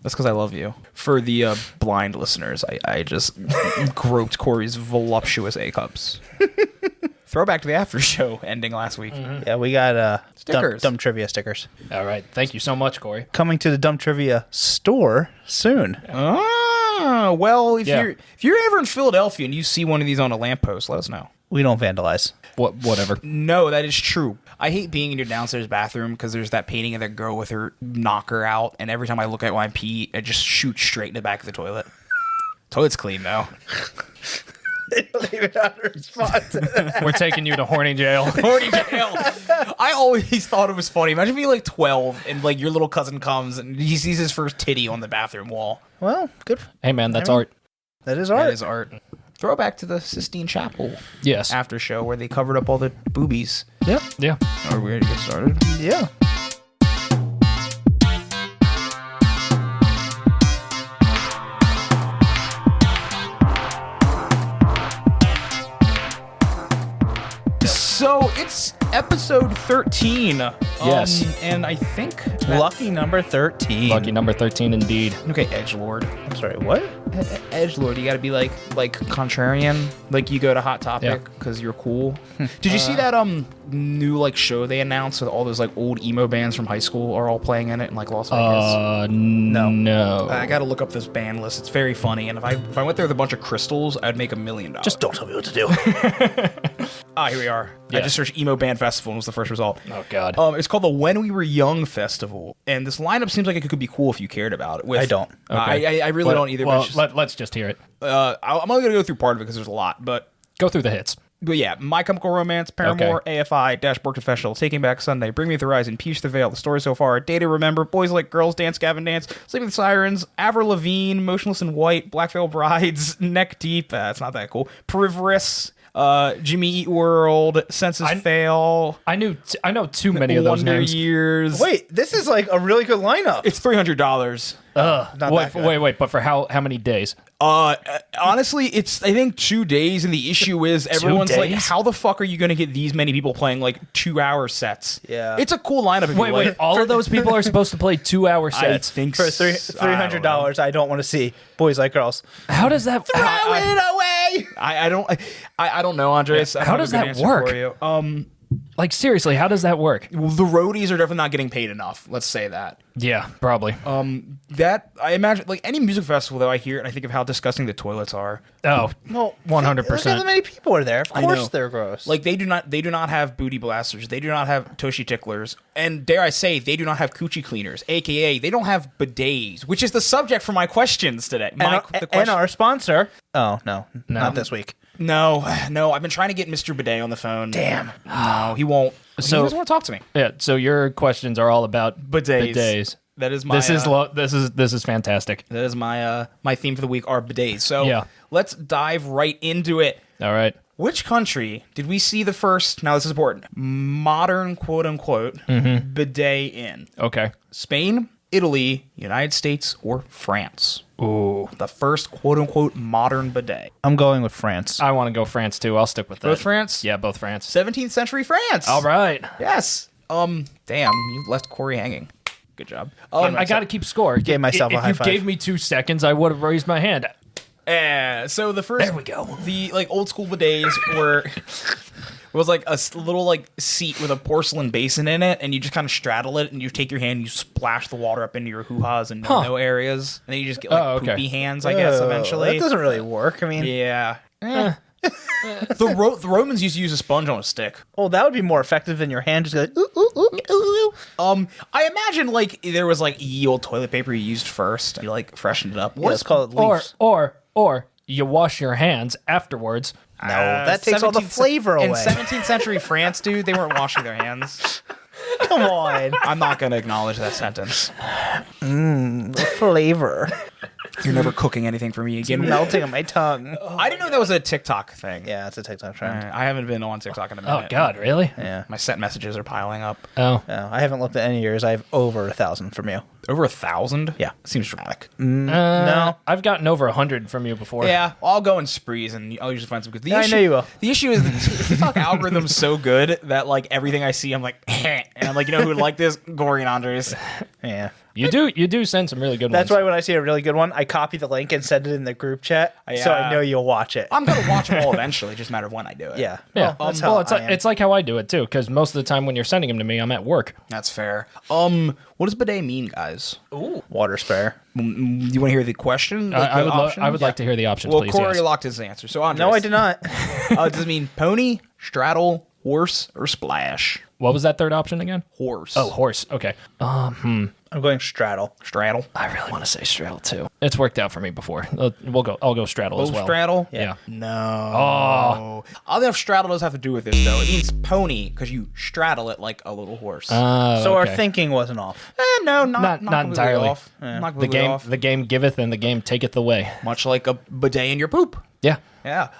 That's because I love you. For the blind listeners, I just groped Corey's voluptuous A-cups. Throwback to the after show ending last week. Mm-hmm. Yeah, we got stickers. Dumb trivia stickers. All right. Thank you so much, Corey. Coming to the Dumb Trivia store soon. Ah, well, if you're ever in Philadelphia and you see one of these on a lamppost, let us know. We don't vandalize. Whatever. No, that is true. I hate being in your downstairs bathroom because there's that painting of that girl with her knocker out, and every time I look at when I pee, I just shoot straight in the back of the toilet. Toilet's clean, though. They don't even know how to respond to that. We're taking you to horny jail. Horny jail. I always thought it was funny. Imagine being like 12 and like your little cousin comes and he sees his first titty on the bathroom wall. Well, good. Hey, man, that's art. That is art. That is art. Throwback to the Sistine Chapel Yes. after show where they covered up all the boobies. Yep. Yeah. Are we ready to get started? Yeah. So it's episode 13. Yes. And I think Lucky number 13. Lucky number 13 indeed. Okay, edgelord. I'm sorry, what? Edgelord, you got to be like contrarian. Like you go to Hot Topic because you're cool. Did you see that new like show they announced with all those like old emo bands from high school are all playing in it in like Las Vegas? No. I got to look up this band list. It's very funny. And if I went there with a bunch of crystals, I'd make $1 million. Just don't tell me what to do. Here we are. Yeah. I just searched emo band festival and was the first result. Oh, God. It's called the When We Were Young Festival, and this lineup seems like it could be cool if you cared about it. I don't. Okay. I really don't either. Well, but it's just, let's just hear it. I'm only gonna go through part of it because there's a lot. But Go through the hits. yeah, My Chemical Romance, Paramore, AFI, Dashboard Confessional, Taking Back Sunday, Bring Me the Horizon, Pierce the Veil, The Story So Far, Day to Remember, Boys Like Girls, Dance Gavin Dance, Sleeping with Sirens, Avril Lavigne, Motionless in White, Black Veil Brides, Neck Deep. It's not that cool. Perivorous. Jimmy Eat World, Senses Fail. I know too many of those Wonder names. Years. Wait, this is like a really good lineup. It's $300. Not that good. Wait, but for how many days? Honestly, it's I think 2 days, and the issue is everyone's like, days? how the fuck are you going to get these many people playing like 2-hour sets? Yeah. It's a cool lineup. If you like. Wait, all of those people are supposed to play 2-hour I sets. think For $300. I don't want to see Boys Like Girls. How does that Throw it away! I don't know, Andres. I don't How have a does good that answer work? for you. Like, seriously, how does that work? Well, the roadies are definitely not getting paid enough. Let's say that. Yeah, probably. That I imagine, like any music festival, though, I hear it and I think of how disgusting the toilets are. Oh, Well, 100%. Look at how many people are there. Of I course know. they're gross. Like they do not have booty blasters. They do not have tushy ticklers, and dare I say, they do not have coochie cleaners. AKA, they don't have bidets, which is the subject for my questions today. and our sponsor. Oh, no. Not this week. No. I've been trying to get Mr. Bidet on the phone. Damn. No, he won't. So- he doesn't want to talk to me. Yeah, so your questions are all about Bidets. That is my. This is fantastic. That is my my theme for the week are bidets. So Yeah. let's dive right into it. All right. Which country did we see the first? Now this is important. Modern quote unquote bidet in? Okay. Spain, Italy, United States, or France? Ooh. The first quote-unquote modern bidet. I'm going with France. I want to go France, too. I'll stick with that. Both France? Yeah, both France. 17th century France. All right. Yes. Damn, you left Corey hanging. Good job. I got to keep score. Gave myself a high If five. you gave me 2 seconds, I would have raised my hand. So the first... There we go. The, like, old school bidets were... was like a little like seat with a porcelain basin in it, and you just kind of straddle it, and you take your hand, and you splash the water up into your hoo-has and no areas, and then you just get like poopy hands, I guess, eventually. That doesn't really work. I mean, Yeah. The Romans used to use a sponge on a stick. well, that would be more effective than your hand just like, ooh, ooh, ooh, ooh, ooh. I imagine like there was like ye old toilet paper you used first, and you like freshened it up. Yeah, let's call it leaves. Or you wash your hands afterwards. No, that takes all the 17th flavor away. In 17th century France, dude, they weren't washing their hands. Come on. I'm not going to acknowledge that sentence. Flavor. You're never cooking anything for me again. Melting on my tongue. I didn't know that was a TikTok thing. Yeah, it's a TikTok trend. I haven't been on TikTok in a minute. Oh, God, really? Yeah. My sent messages are piling up. Oh. I haven't looked at any of yours. I have over 1,000 from you. Over 1,000? Yeah. Seems dramatic. No. I've gotten over 100 from you before. Yeah, I'll go in sprees and I'll usually find some good. I know you will. The issue is the TikTok algorithm's so good that like everything I see, I'm like, and I'm like, you know who would like this? Gory and Andres. Yeah. You do send some really good That's ones. why when I see a really good one, I copy the link and send it in the group chat, so Yeah. I know you'll watch it. I'm gonna watch them all eventually. Just a matter of when I do it. Yeah. Yeah. Well, that's how it's I like am. it's like how I do it too, because most of the time when you're sending them to me, I'm at work. That's fair. What does bidet mean, guys? water sprayer. You want to hear the question? Like I the would options? like to hear the options, Well, please. Corey yes. locked his answer. So Andres. No, I did not. Does it mean pony, straddle, horse, or splash? What was that third option again? Horse. Oh, horse. Okay. I'm going straddle. straddle. I really want to say straddle too. It's worked out for me before. I'll go straddle as well. Straddle? Yeah. No. Oh. I don't know if straddle does have to do with this, though. It means pony because you straddle it like a little horse. So our okay. thinking wasn't off. No, not not completely entirely. Off. Not The completely game off. the game giveth and the game taketh away. Much like a bidet in your poop. Yeah. Yeah.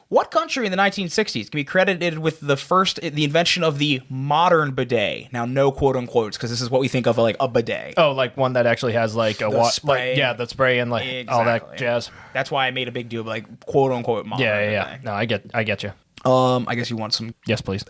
What country in the 1960s can be credited with the invention of the modern bidet? Now, no quote unquotes, because this is what we think of like a bidet. Oh, like one that actually has like a spray. the spray and like all that Exactly. jazz. That's why I made a big deal of like quote unquote modern. Yeah. bidet. No, I get you. I guess you want some. Yes, please.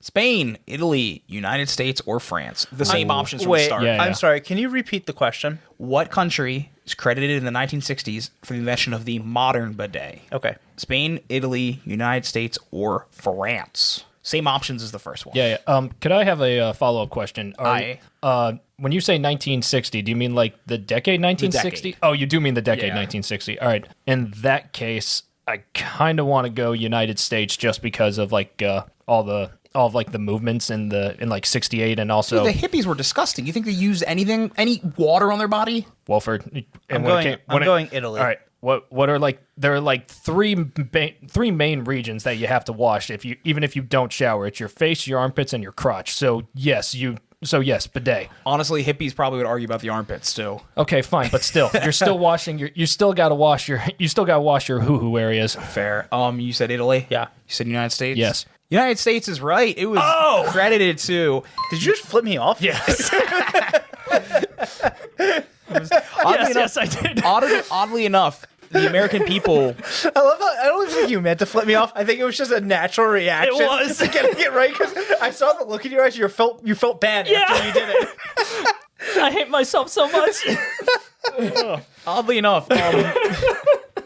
Spain, Italy, United States, or France. The same options from the Wait, start. Yeah. I'm sorry. Can you repeat the question? What country is credited in the 1960s for the invention of the modern bidet? Okay. Spain, Italy, United States, or France? Same options as the first one. Yeah. Could I have a follow-up question? Aye. When you say 1960, do you mean like the decade 1960? decade. Oh, you do mean the decade Yeah. 1960. All right. In that case, I kind of want to go United States just because of like all of like the movements in like 68 and also The hippies were disgusting. You think they used any water on their body? Wolford. I'm going Italy. All right. What are like there are like three main regions that you have to wash even if you don't shower. It's your face, your armpits, and your crotch. So yes, bidet. Honestly, hippies probably would argue about the armpits too. Okay, fine, but still, you're still washing you still got to wash your hoo-hoo areas. Fair. You said Italy? Yeah. You said United States? Yes. United States is right. It was credited to. Did you just flip me off? Yes. Oddly yes, I did. Oddly enough, the American people. I love how I don't think you meant to flip me off. I think it was just a natural reaction. It was. to getting it right because I saw the look in your eyes. You felt bad after you did it. I hate myself so much. Oddly enough,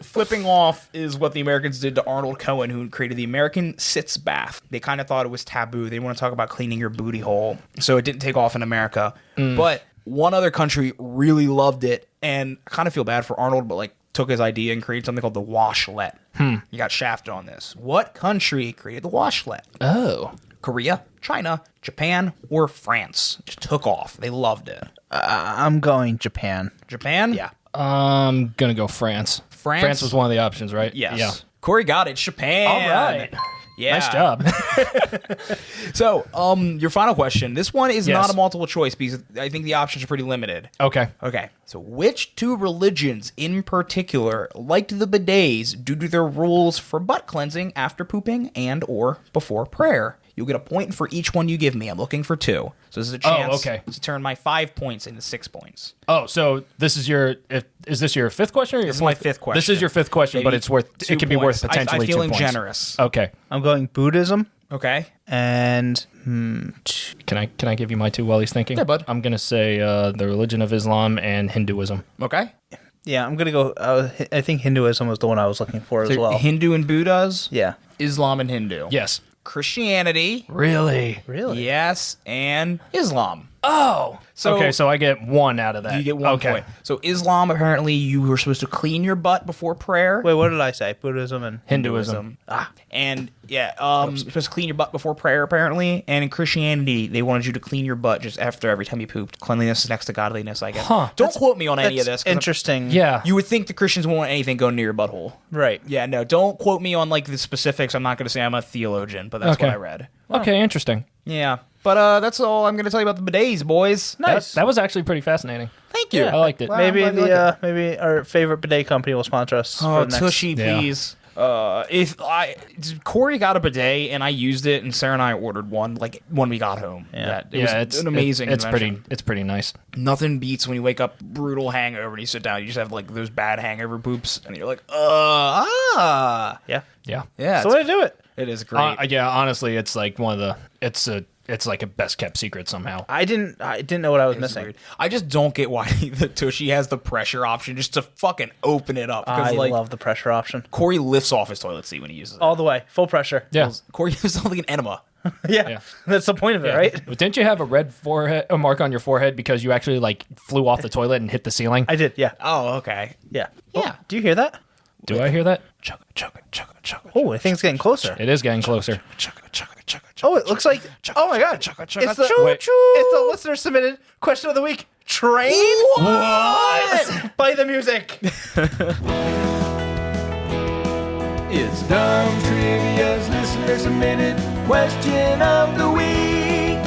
flipping off is what the Americans did to Arnold Cohen, who created the American sitz bath. They kind of thought it was taboo. They didn't want to talk about cleaning your booty hole, so it didn't take off in America. But one other country really loved it, and I kind of feel bad for Arnold, but like took his idea and created something called the washlet. You got shafted on this. What country created the washlet? Oh. Korea, China, Japan, or France? Just took off. They loved it. I'm going Japan. Japan? Yeah. I'm gonna go France. France? France was one of the options, right? Yes. Yeah. Corey got it. Japan. All right. Yeah. Nice job. So, your final question. This one is Yes. not a multiple choice because I think the options are pretty limited. Okay. Okay. So, which two religions in particular liked the bidets due to their rules for butt cleansing after pooping and or before prayer? You'll get a point for each one you give me. I'm looking for two. So this is a chance okay. to turn my 5 points into 6 points. Oh, so this is is this your fifth question? Or This is my fifth question. This is your fifth question, Maybe but it's worth. 2 It can be points. worth potentially I'm feeling 2 points. generous. Okay. I'm going Buddhism Okay. and Can I give you my two while he's thinking? Yeah, bud. I'm gonna say the religion of Islam and Hinduism. Okay. yeah, I'm gonna go. I think Hinduism was the one I was looking for as So well. Hindu and Buddhas, Yeah. Islam and Hindu. Yes. Christianity, Really? Really? yes, and Islam. Oh. So- okay, so I get one out of that. You get 1 okay. point. So Islam, apparently, you were supposed to clean your butt before prayer. Wait, what did I say? Buddhism and Hinduism. And yeah, you're supposed to clean your butt before prayer, apparently. And in Christianity, they wanted you to clean your butt just after every time you pooped. Cleanliness is next to godliness, I guess. Huh. Don't quote me on any of That's this. 'Cause interesting. Yeah. you would think the Christians won't want anything going near your butthole. Right. Yeah, no, don't quote me on like the specifics. I'm not going to say I'm a theologian, but that's Okay. what I read. Okay, interesting. Yeah, but that's all I'm going to tell you about the bidets, boys. That was actually pretty fascinating. Thank you. I liked it. Wow. Maybe I'm glad you like maybe our favorite bidet company will sponsor us. Oh, for the next. Tushy, Yeah. please. If Corey got a bidet and I used it, and Sarah and I ordered one like when we got home. Yeah. It was it's an amazing. It's invention. pretty nice. Nothing beats when you wake up brutal hangover and you sit down. You just have like those bad hangover poops, and you're like, Yeah. Yeah. yeah. That's the way to do it. It is great. Yeah, honestly, it's like it's a it's like a best kept secret somehow. I didn't know what I was It's missing. weird. I just don't get why the Tushy has the pressure option just to fucking open it up. I Because like love the pressure option. Corey lifts off his toilet seat when he uses it. All the way, full pressure. Yeah. Corey uses something an enema. Yeah, that's the point of it, right? But didn't you have a red a mark on your forehead because you actually like flew off the toilet and hit the ceiling? I did, yeah. Oh, okay. Yeah. Yeah. Do you hear that? Do I hear that? Chugga, chugga, chugga, chugga. Oh, I think it's getting closer. It is getting closer. Chugga, chugga, chugga, chugga. Oh, it looks like... Oh, my God. Chugga, chugga, It's the, chugga. Wait. it's the listener-submitted question of the week. Train? What? Play the music. It's Dumb Trivia's listener submitted question of the week.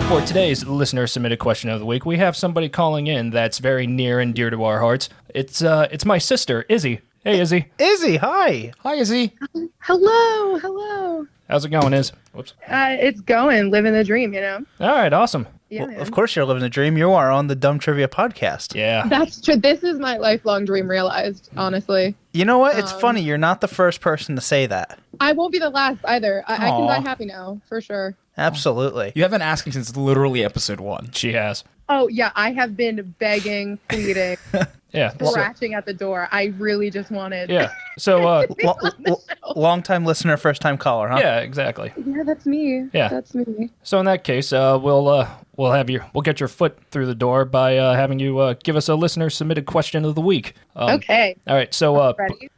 For today's listener submitted question of the week, we have somebody calling in that's very near and dear to our hearts. It's my sister, Izzy. Hey, Izzy. Izzy, hi. Hi, Izzy. Hello. How's it going, Iz? Whoops. It's going, living the dream, you know? All right, awesome. Yeah, Well, man. of course you're living a dream. You are on the Dumb Trivia podcast. Yeah. That's true. This is my lifelong dream realized, honestly. You know what? It's funny. You're not the first person to say that. I won't be the last either. I can Aw. die happy now, for sure. Absolutely. You haven't asked him since literally episode 1. She has. Oh, yeah, I have been begging, pleading, Yeah. scratching at the door. I really just wanted... Yeah. So, Long-time listener, first-time caller, huh? yeah, exactly. Yeah, that's me. Yeah. That's me. So in that case, we'll get your foot through the door by having you give us a listener submitted question of the week. Okay. All right. So Ready?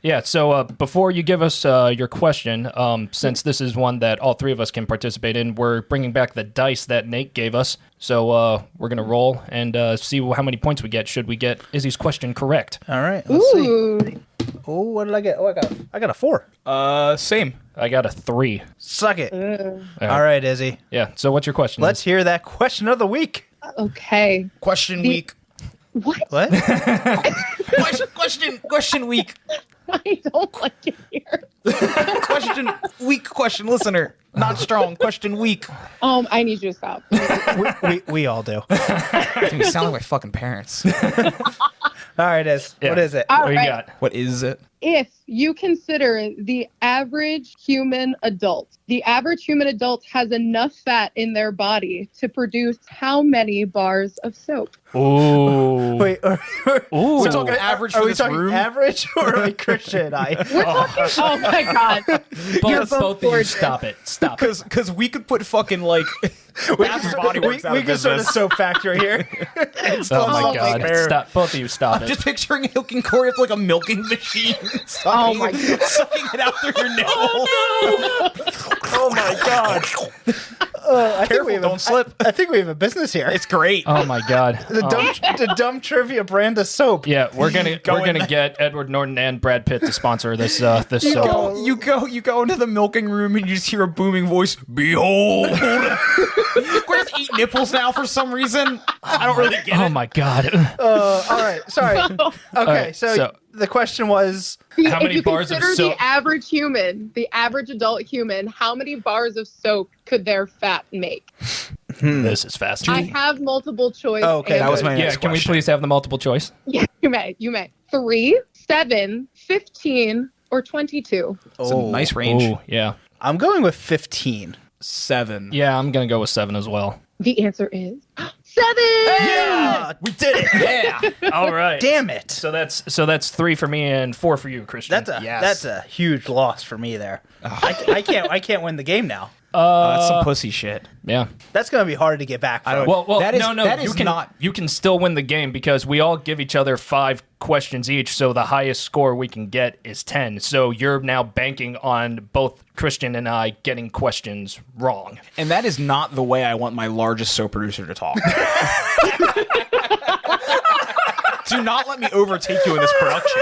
before you give us your question, since this is one that all three of us can participate in, we're bringing back the dice that Nate gave us. So we're gonna roll and see how many points we get. Should we get Izzy's question correct? All right. Let's see. Ooh. Oh, what did I get? Oh, I got a 4. Same. I got a 3. Suck it. Ugh. All right, Izzy. Yeah. So what's your question? Let's hear that question of the week. Okay. Question week. What? What? Question week. I don't like it here. Question week. Question listener. Not strong. Question week. I need you to stop. we all do. Dude, you sound like my fucking parents. All right, Iz. Yeah. What is it? All What do you right. got? What is it? If you consider the average human adult has enough fat in their body to produce how many bars of soap? Ooh. Wait, Ooh. We're talking average are for we this talking room. average or like Christian and I? We're talking, oh my God. You're both both of you gorgeous. stop it. Stop it. Because we could put fucking like Bath and Body Works out we of can start a business. soap factory here. Oh my Oh, God. fair. Stop. Both of you stop it. Just picturing hooking Corey up like a milking machine, Oh my God. sucking it out through your nipple. Oh my God. I think we have don't slip. I think we have a business here. It's great. Oh my God. The dumb trivia brand of soap. Yeah, we're gonna Going- get Edward Norton and Brad Pitt to sponsor this this You soap. go into the milking room and you just hear a booming voice. Behold, Corey has 8 nipples now for some reason. I don't really get Oh it. my God. All right. Sorry. Okay. right, so so- the question was. How many if you bars of consider soap- the average human, the average adult human, how many bars of soap could their fat make? This is I fascinating. have multiple choice. Oh, okay, that was my answers. Yeah, next can we question. please have the multiple choice? Yeah, you may. 3, 7, 15, or 22. It's a nice range. Ooh, yeah. I'm going with 15. 7. Yeah, I'm gonna go with 7 as well. The answer is 7. Yeah, we did it. Yeah. All right. Damn it. So that's 3 for me and 4 for you, Christian. That's a huge loss for me there. I can't win the game now. That's some pussy shit. yeah. That's gonna be hard to get back from. Well, That is- no, that you is can not- you can still win the game because we all give each other 5 questions each, so the highest score we can get is 10. So you're now banking on both Christian and I getting questions wrong. And that is not the way I want my largest soap producer to talk. Do not let me overtake you in this production.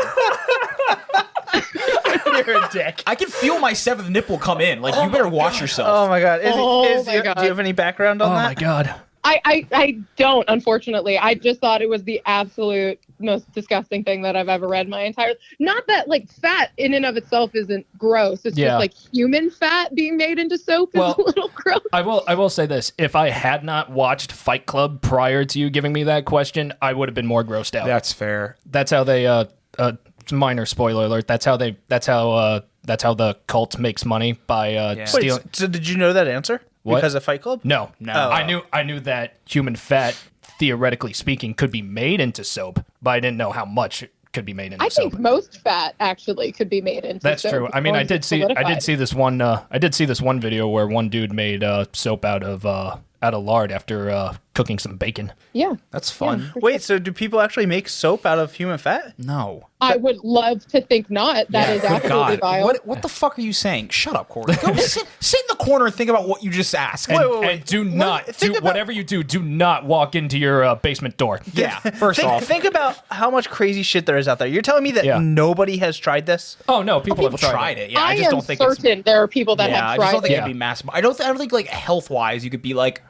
You're a dick. I can feel my 7th nipple come in. Like, you better watch yourself. Oh my God. Oh my God. Do you have any background on Oh that? my God. I don't, unfortunately. I just thought it was the absolute most disgusting thing that I've ever read my entire. Not that like fat in and of itself isn't gross. It's Yeah. just like human fat being made into soap is Well, a little gross. I will say this: if I had not watched Fight Club prior to you giving me that question, I would have been more grossed out. That's fair. That's how they minor spoiler alert. That's how That's how the cult makes money by Wait, stealing. so did you know that answer? What? Because of Fight Club? No. Oh. I knew that human fat, theoretically speaking, could be made into soap, but I didn't know how much could be made into I soap. think most fat actually could be made into That's soap true. I mean, as I long did as see it's this one video where one dude made soap out of lard after cooking some bacon. Yeah. That's fun. Wait, so do people actually make soap out of human fat? No. I would love to think not. That is Good absolutely God. vile. What the fuck are you saying? Shut up, Corey. Go sit in the corner and think about what you just asked. And do not whatever you do not walk into your basement door. Yeah, first off. Think about how much crazy shit there is out there. You're telling me that nobody has tried this? Oh no, people have tried it. Yeah, I I just am don't think it's... certain there are people that Yeah, have I just tried don't think it. it'd be massive. I don't think like health-wise you could be like,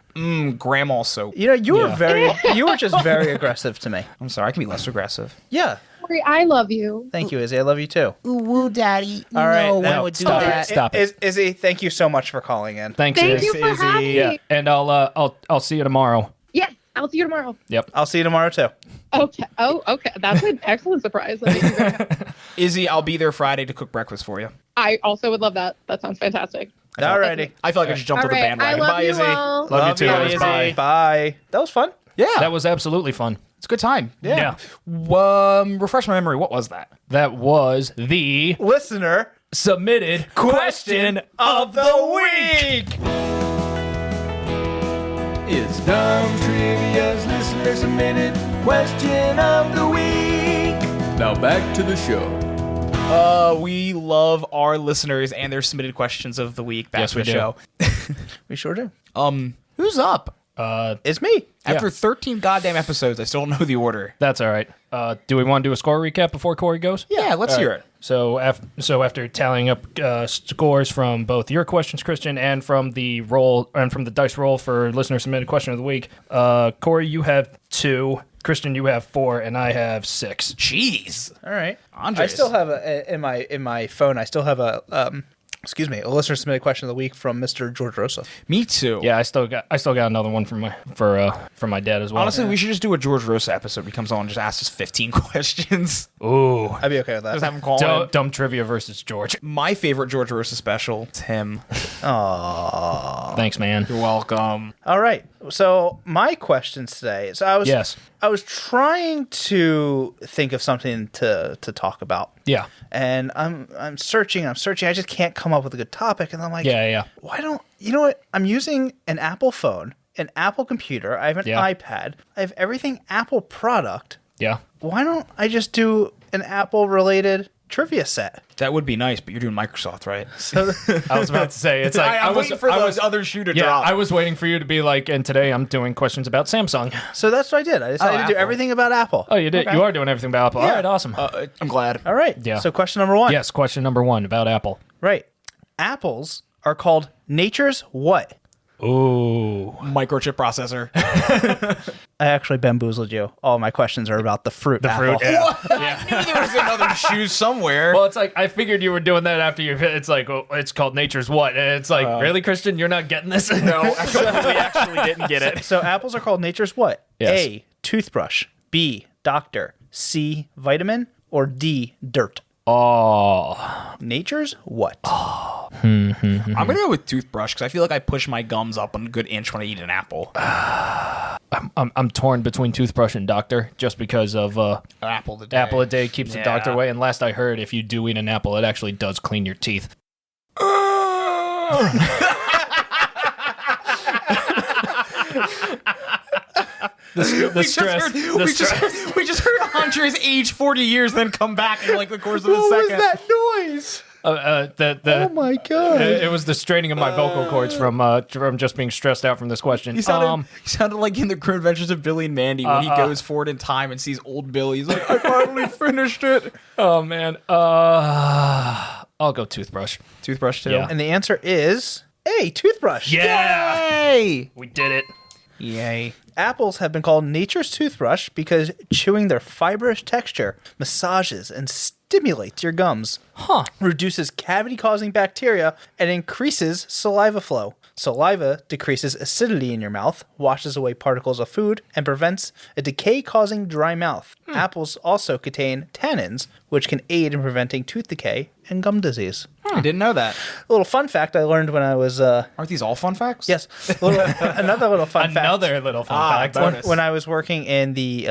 grandma soap. You know, you were just very aggressive to me. I'm sorry, I can be less aggressive. Yeah. Corey, I love you. Thank you, Izzy. I love you too. Ooh, daddy. All right, No, now, I would do stop that. it. Stop it. Izzy, thank you so much for calling in. Thanks, Thank Iz. you for having me. And I'll see you tomorrow. Yes, I'll see you tomorrow. Yep. I'll see you tomorrow too. Okay. Oh, okay. That's an excellent surprise. That makes me very happy. Izzy, I'll be there Friday to cook breakfast for you. I also would love that. That sounds fantastic. Alrighty. I feel like I just jumped All to the right. I bandwagon. love Bye, you Izzy. all. Love you too, Iz. Izzy. Bye. Bye. That was fun. Yeah, That was absolutely fun. it's a good time. Yeah. Refresh my memory. What was that? That was the Listener, submitted question of the week. It's Dumb Trivia's listener submitted question of the week. Now back to the show. We love our listeners and their submitted questions of the week. Back Yes, to we the do. show. we sure do. Who's up? It's me. After 13 goddamn episodes, I still don't know the order. That's all right. Do we want to do a score recap before Corey goes? Yeah, let's hear it. So after tallying up scores from both your questions, Christian, and from the dice roll for listener submitted question of the week, Corey, you have 2, Christian, you have 4, and I have 6. Jeez. All right. Andres. I still have in my phone. I still have a listener submitted question of the week from Mr. George Rosa. Me too. Yeah, I still got another one from my dad as well. Honestly, we should just do a George Rosa episode. He comes on and just asks us 15 questions. Ooh, I'd be okay with that. Just have him call in. dumb trivia versus George. My favorite George Rosa special. It's him. Thanks, man. You're welcome. All right. So my questions today. So I was trying to think of something to talk about. Yeah. And I'm searching. I just can't come up with a good topic. And I'm like, Yeah. why don't you know what? I'm using an Apple phone, an Apple computer. I have an iPad. I have everything Apple product. Yeah. Why don't I just do an Apple related trivia set? That would be nice, but you're doing Microsoft, right? So I was about to say it's like I'm waiting for the other shoe to drop. I was waiting for you to be like, and today I'm doing questions about Samsung. so that's what I did. I decided to do Apple. everything about Apple. Oh, you did. Okay. You are doing everything about Apple. Yeah. All right, awesome. I'm glad. All right. Yeah. So question number 1. Yes, question number 1 about Apple. Right. Apples are called nature's what? Ooh. Microchip processor. I actually bamboozled you. All my questions are about the fruit. The fruit. apple. Yeah. I knew there was another shoe somewhere. Well, it's like I figured you were doing that after you. It's like it's called Nature's What, and it's like really, Christian, you're not getting this. No, we actually didn't get it. So apples are called nature's what? Yes. A, toothbrush. B, doctor. C, vitamin. Or D, dirt. Oh, Nature's what? I'm gonna go with toothbrush because I feel like I push my gums up a good inch when I eat an apple. I'm torn between toothbrush and doctor just because of An apple a day. apple a day keeps the Yeah. doctor away. And last I heard, if you do eat an apple, it actually does clean your teeth. The stress. We just heard Andres age 40 years, then come back in like the course of a second. noise? Oh my god! It was the straining of my vocal cords from just being stressed out from this question. He sounded like in the Grim Adventures of Billy and Mandy when he goes forward in time and sees old Billy. He's like, I finally finished it. Oh man. I'll go toothbrush. Toothbrush too. Yeah. And the answer is A, toothbrush. Yeah. Yay! We did it. Yay. Apples have been called nature's toothbrush because chewing their fibrous texture massages and stimulates your gums, reduces cavity-causing bacteria, and increases saliva flow. Saliva decreases acidity in your mouth, washes away particles of food, and prevents a decay-causing dry mouth. Apples also contain tannins, which can aid in preventing tooth decay and gum disease. I didn't know that. A little fun fact I learned when I was... Aren't these all fun facts? Yes. Another little fun fact. Another little fun fact. When I was working in the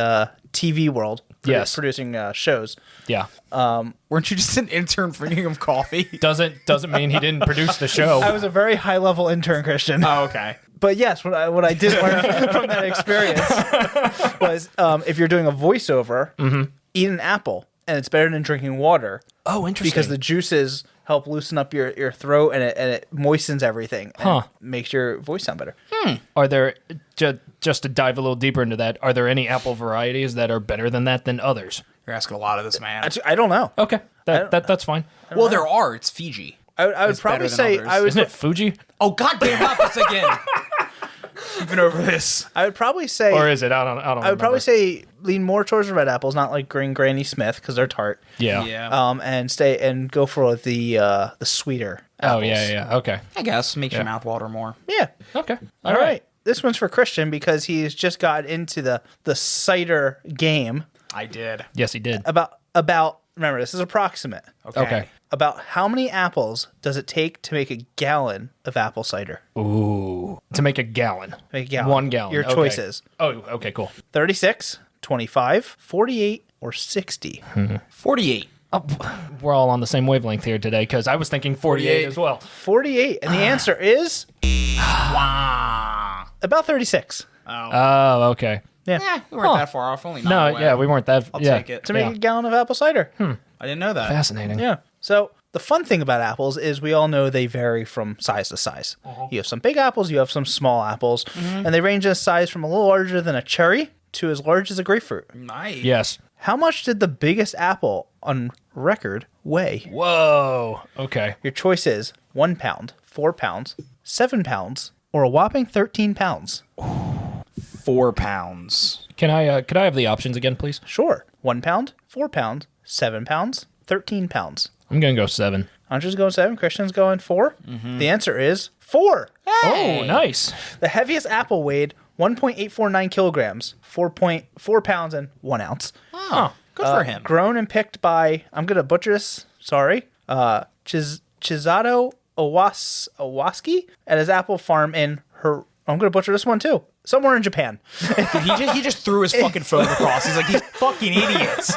TV world, producing shows. Yeah. Weren't you just an intern bringing him coffee? Doesn't mean he didn't produce the show. I was a very high-level intern, Christian. Oh, okay. But yes, what I did learn from that experience was if you're doing a voiceover, eat an apple, and it's better than drinking water. Oh, interesting. Because the juices help loosen up your throat, and it moistens everything. And it makes your voice sound better. Are there, just to dive a little deeper into that, are there any apple varieties that are better than that than others? You're asking a lot of this, man. I don't know. Okay, that's fine. Well, there are. It's Fiji. I would probably say Isn't it Fuji? Oh, goddamn, not this again. We've been over this. I would probably say, or is it? I don't. I would probably say lean more towards the red apples, not like green Granny Smith because they're tart. Yeah. And go for the sweeter apples. Oh yeah. Okay. I guess makes your mouth water more. Yeah. Okay. All right. This one's for Christian because he's just got into the cider game. I did. Yes, he did. About remember, this is approximate. Okay. About how many apples does it take to make a gallon of apple cider? Ooh. To make a gallon. Make a gallon. 1 gallon. Your Okay. choices. Oh, okay, cool. 36, 25, 48, or 60. 48. Oh, we're all on the same wavelength here today because I was thinking 48 as well. 48. And the answer is Wow. about 36. Oh, okay. Yeah. We weren't that far off. Only No, 9 away. yeah, we weren't that. I'll yeah. take it. To make a gallon of apple cider. I didn't know that. Fascinating. Yeah. So the fun thing about apples is we all know they vary from size to size. You have some big apples, you have some small apples, and they range in size from a little larger than a cherry to as large as a grapefruit. Nice. Yes. How much did the biggest apple on record weigh? Whoa. Okay. Your choice is 1 pound, 4 pounds, 7 pounds, or a whopping 13 pounds. 4 pounds. Can I have the options again, please? Sure. 1 pound, 4 pounds, 7 pounds, 13 pounds. I'm gonna go 7. Andrew's going 7, Christian's going 4. The answer is 4. Oh, nice. The heaviest apple weighed 1.849 kilograms, 4.4 pounds, and 1 ounce. Oh, good for him. Grown and picked by, I'm going to butcher this, sorry, Chisato Owaski at his apple farm in I'm going to butcher this one too. Somewhere in Japan. He just threw his fucking phone across. He's like, these fucking idiots.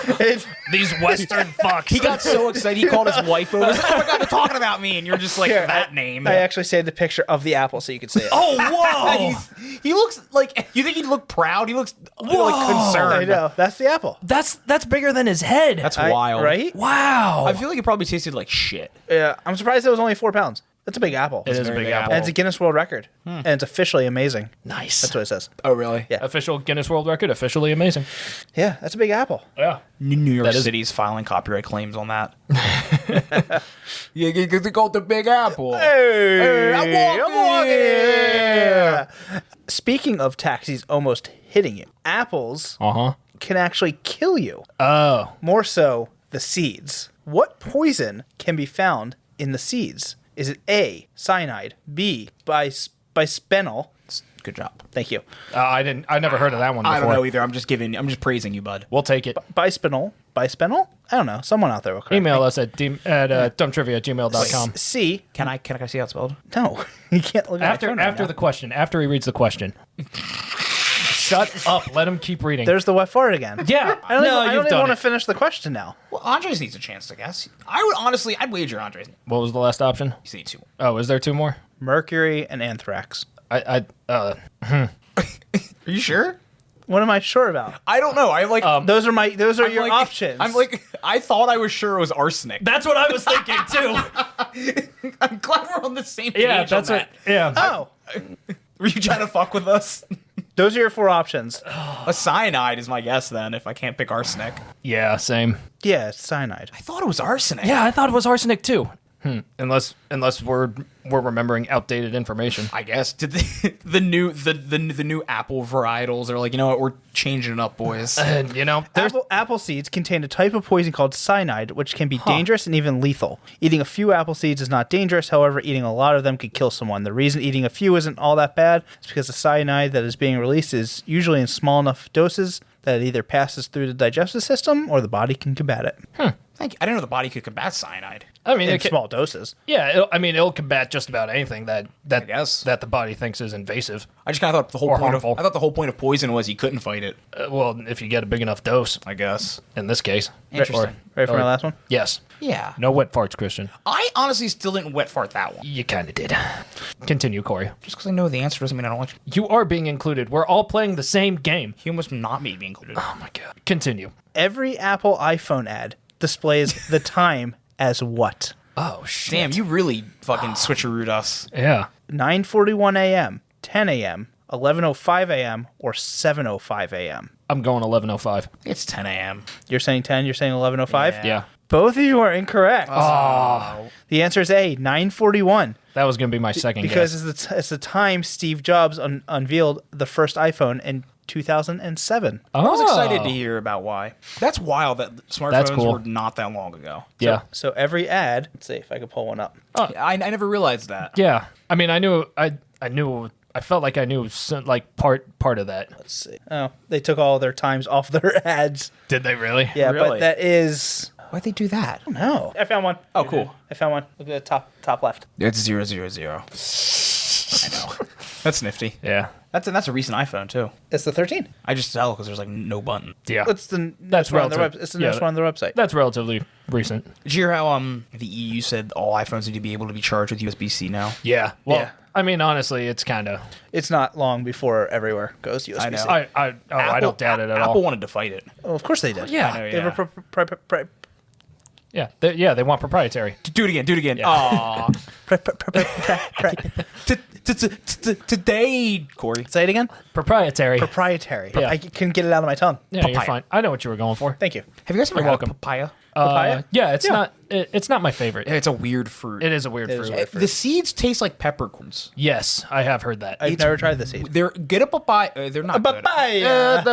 These Western fucks. He got so excited. He called his wife over. He's like, oh my God, they're talking about me. And you're just like, that name. I actually saved the picture of the apple so you can see it. Oh, whoa. He looks like, you think he'd look proud? He looks like concerned. I know. That's the apple. That's bigger than his head. That's wild. Right? wow. I feel like it probably tasted like shit. Yeah. I'm surprised it was only 4 pounds. That's a big apple. It is a very big big apple. And it's a Guinness World Record. And it's officially amazing. Nice. That's what it says. Oh, really? Yeah. Official Guinness World Record. Officially amazing. Yeah, that's a big apple. Yeah. New York That is- City's filing copyright claims on that. Yeah, because they called the Big Apple. Hey, I'm walking here. Speaking of taxis almost hitting you, apples Uh-huh. can actually kill you. Oh. More so, the seeds. What poison can be found in the seeds? Is it A, cyanide, B, bisphenol? Good job. Thank you. I never heard of that one before. I don't know either. I'm just praising you, bud. We'll take it. Bisphenol? I don't know. Someone out there will correct Email me. us at dumbtrivia@gmail.com. C. Can I see how it's spelled? No, you can't look at After my phone right now. the question, after he reads the question. Shut up. Let him keep reading. There's the wet fart again. yeah. I don't no, even you've done want to it. finish the question now. Well, Andres needs a chance to guess. I'd wager Andres. What was the last option? You say 2. Oh, is there 2 more? Mercury and anthrax. Are Are you sure? What am I sure about? I don't know. Those are I'm your like- options. I thought I was sure it was arsenic. That's what I was thinking too. I'm glad we're on the same page. yeah, on that's that. what. Yeah. Oh, Were you trying to fuck with us? those are your 4 options. A cyanide is my guess then, if I can't pick arsenic. Yeah, same. Yeah, it's cyanide. I thought it was arsenic. Yeah, I thought it was arsenic too. Unless we're remembering outdated information. I guess. Did the new apple varietals are like, you know what, we're changing it up, boys. Apple seeds contain a type of poison called cyanide, which can be dangerous and even lethal. Eating a few apple seeds is not dangerous. However, eating a lot of them could kill someone. The reason eating a few isn't all that bad is because the cyanide that is being released is usually in small enough doses that it either passes through the digestive system or the body can combat it. Thank you. I didn't know the body could combat cyanide. I mean, In small doses. Yeah, it'll combat just about anything that guess. that the body thinks is invasive. I just kind of thought Or harmful. I thought the whole point of poison was you couldn't fight it. Well, if you get a big enough dose, I guess. in this case. Interesting. Ready for my last one? Yes. Yeah. No wet farts, Christian. I honestly still didn't wet fart that one. You kind of did. Continue, Corey. Just because I know the answer doesn't mean I don't like it. You are being included. We're all playing the same game. He must not be included. Oh my god. Continue. Every Apple iPhone ad displays the time as what? Oh shit. Damn, you really fucking switcherooed us. Yeah. 9:41 a.m., 10 a.m., 11:05 a.m., or 7:05 a.m.? I'm going 11:05. It's 10 a.m. You're saying 10, you're saying 11:05? Yeah. Both of you are incorrect. The answer is A, 9:41. That was going to be my second Because guess. it's the time Steve Jobs unveiled the first iPhone in 2007. I was excited to hear about why. That's wild that smartphones cool. were not that long ago. Yeah. So every ad, let's see if I can pull one up. I never realized that. Yeah. I mean, I knew I felt like I knew some, like part of that. Let's see. Oh, they took all their times off their ads. Did they really? Yeah, Really? but that is... Why'd they do that? No. I found one. Oh, cool. I found one. Look at the top left. It's 000. I know. That's nifty. Yeah. That's a recent iPhone too. It's the 13. I just tell because there's like no button. Yeah. It's the That's newest one on their relative. it's the Yeah, newest one on their website. That's relatively recent. Did you hear how the EU said all iPhones need to be able to be charged with USB-C now? Yeah. Well, Yeah. I mean, honestly, it's kind of. It's not long before everywhere goes USB-C. I know. I don't doubt it at all. Apple wanted to fight it. Well, of course they did. Yeah. I know, They have a Yeah. They want proprietary. Do it again. Yeah. Aw. Today, Corey. Say it again. Proprietary. Proprietary. Yeah. I couldn't get it out of my tongue. Yeah, you're Papaya. fine. I know what you were going for. Thank you. Have you guys ever You're had welcome. papaya? Papaya? Yeah, it's not my favorite. It's a weird fruit. It is a weird It is fruit. a weird fruit. The seeds taste like peppercorns. Yes, I have heard that. I've never tried this seed. They're get a papaya. They're not good. papaya.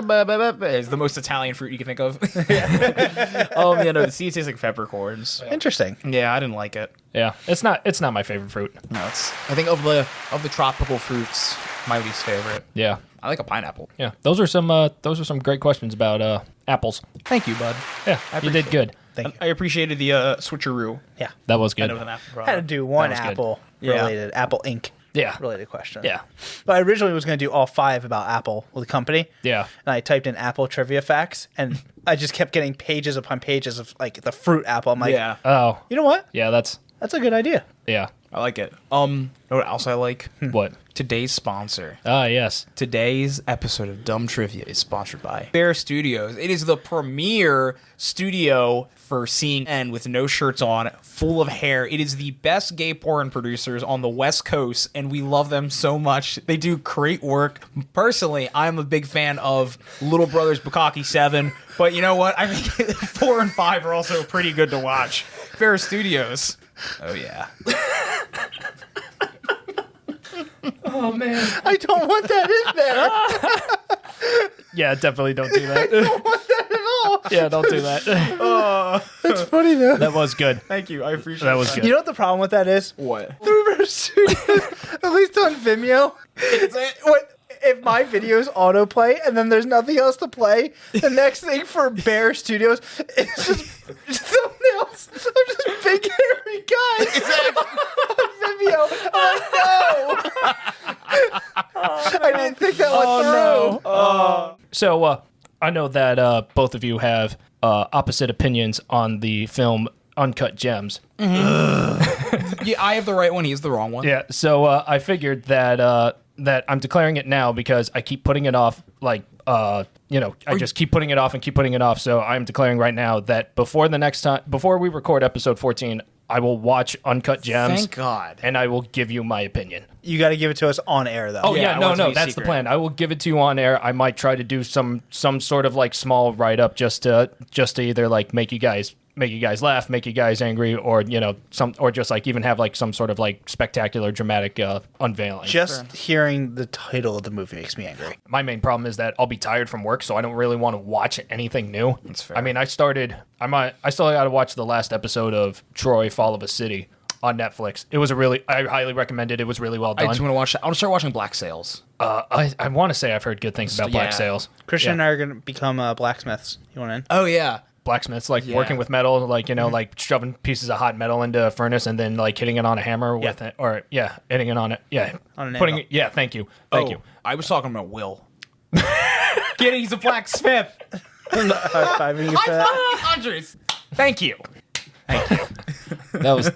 It's the most Italian fruit you can think of. Yeah, no, the seeds taste like peppercorns. Interesting. Yeah, I didn't like it. Yeah, it's not my favorite fruit. No, it's. I think of the tropical fruits, my least favorite. Yeah, I like a pineapple. yeah. Those are some great questions about apples. Thank you, bud. Yeah, you did good. Thank you. I appreciated the switcheroo. Yeah. That was I good. know an apple I product. had to do one That was good. Apple Yeah. related, Apple Inc. Yeah, related question. yeah, But I originally was going to do all 5 about Apple with the company. yeah. And I typed in Apple trivia facts, and I just kept getting pages upon pages of like the fruit apple. I'm like, Yeah, Oh, you know what? yeah. That's That's a good idea. yeah. I like it. You know what else I like? What? Today's sponsor. Yes. Today's episode of Dumb Trivia is sponsored by Bear Studios. It is the premier studio for seeing men with no shirts on, full of hair. It is the best gay porn producers on the West Coast, and we love them so much. They do great work. Personally, I'm a big fan of Little Brothers Bukkake 7, but you know what? I think 4 and 5 are also pretty good to watch. Bear Studios. Oh, yeah. Oh man. I don't want that in there. Yeah, definitely don't do that. don't want that at all. Yeah, don't do that. It's funny though. That was good. Thank you. I appreciate That was good. You know what the problem with that is? What? The Bear Studios, at least on Vimeo, if my videos autoplay and then there's nothing else to play, the next thing for Bear Studios is just thumbnails of just big hairy guys on Vimeo. Oh no! I didn't think that went through. So I know that both of you have opposite opinions on the film Uncut Gems. Yeah, I have the right one. He's the wrong one. Yeah, so I figured that that I'm declaring it now because I keep putting it off. Like, I just keep putting it off and keep putting it off. So I'm declaring right now that before we record episode 14, I will watch Uncut Gems. Thank God. And I will give you my opinion. You got to give it to us on air though. Oh Yeah, yeah, I want it to no, be that's secret. the plan. I will give it to you on air. I might try to do some sort of like small write up just to either like make you guys make you guys laugh, make you guys angry, or or just like even have like some sort of like spectacular, dramatic unveiling. Just hearing the title of the movie makes me angry. My main problem is that I'll be tired from work, so I don't really want to watch anything new. That's fair. I mean, I still got to watch the last episode of Troy: Fall of a City on Netflix. I highly recommend it. It was really well I done. just want to watch that. I want to start watching Black Sails. I want to say I've heard good things about Black Yeah. Sails. Christian and I are going to become blacksmiths. You want in? Oh, yeah. Blacksmiths, like Yeah. working with metal, like, like shoving pieces of hot metal into a furnace and then like hitting it on a hammer with it, or hitting it on it. Yeah. On an Putting anvil. it, yeah, thank you. Thank you. I was talking about Will. Kidding, he's a blacksmith. High-fiving you for that. Andres. Thank you. That was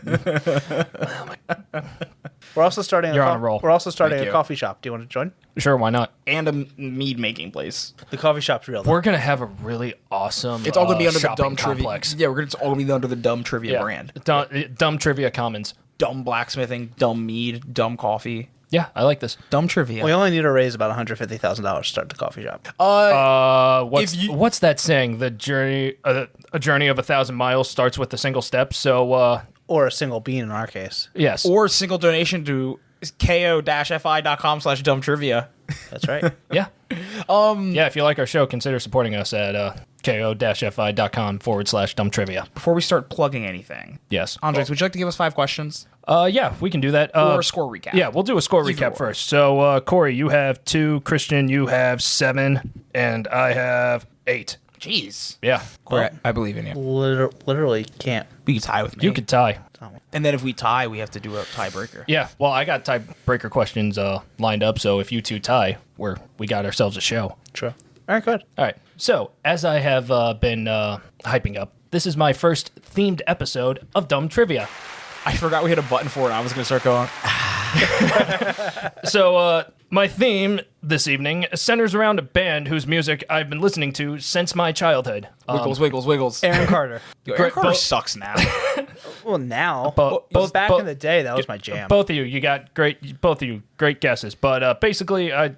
We're also starting. You're on a roll. We're also starting Thank a you. coffee shop. Do you want to join? sure, why not? And a mead making place. The coffee shop's real. Though. We're gonna have a really awesome It's all going to be under the shopping dumb complex. trivia. Yeah, it's all going to be under the dumb trivia brand. Dumb Trivia Commons. Dumb blacksmithing, dumb mead, dumb coffee. Yeah, I like this. Dumb trivia. We only need to raise about $150,000 to start the coffee shop. What's that saying? A journey of 1,000 miles starts with a single step. So Or a single bean in our case. yes, Or single donation to ko-fi.com/dumb trivia. That's right. yeah, yeah. If you like our show, consider supporting us at ko-fi.com/dumb trivia. Before we start plugging anything, Yes. Andres, would you like to give us 5 questions? Yeah, we can do that. Or a score recap? Yeah, we'll do a score recap or. first. So, Corey, you have 2. Christian, you have 7. And I have 8. Jeez. Yeah. I believe in you. Literally can't. We can tie with me. You could tie. And then if we tie, we have to do a tiebreaker. Yeah, well, I got tiebreaker questions lined up, so if you two tie, we got ourselves a show. True. All right, good. All right, so as I have been hyping up, this is my first themed episode of Dumb Trivia. I forgot we had a button for it. I was going to start going. So my theme this evening centers around a band whose music I've been listening to since my childhood. Wiggles. Aaron Carter. Yo, Aaron Carter both- sucks now. Well, now. Both Back in the day, that was my jam. Both of you got great guesses. But basically, I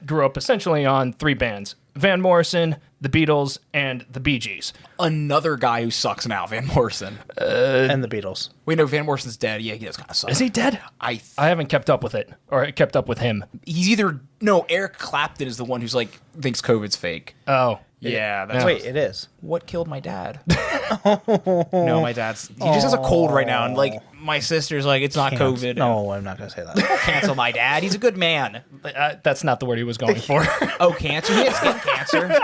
grew up essentially on 3 bands: Van Morrison, the Beatles, and the Bee Gees. Another guy who sucks now, Van Morrison. And the Beatles. Wait, no, Van Morrison's dead. Yeah, he does kind of suck. Is he dead? I haven't kept up with it, or kept up with him. he's either no. Eric Clapton is the one who's like thinks COVID's fake. Oh, Yeah, that's Wait, it is. what killed my dad. No, my dad's he just has a cold right now, and like my sister's like it's not COVID. No, I'm not going to say that. Cancel my dad. He's a good man. that's not the word he was going for. Oh, cancer. He has skin cancer.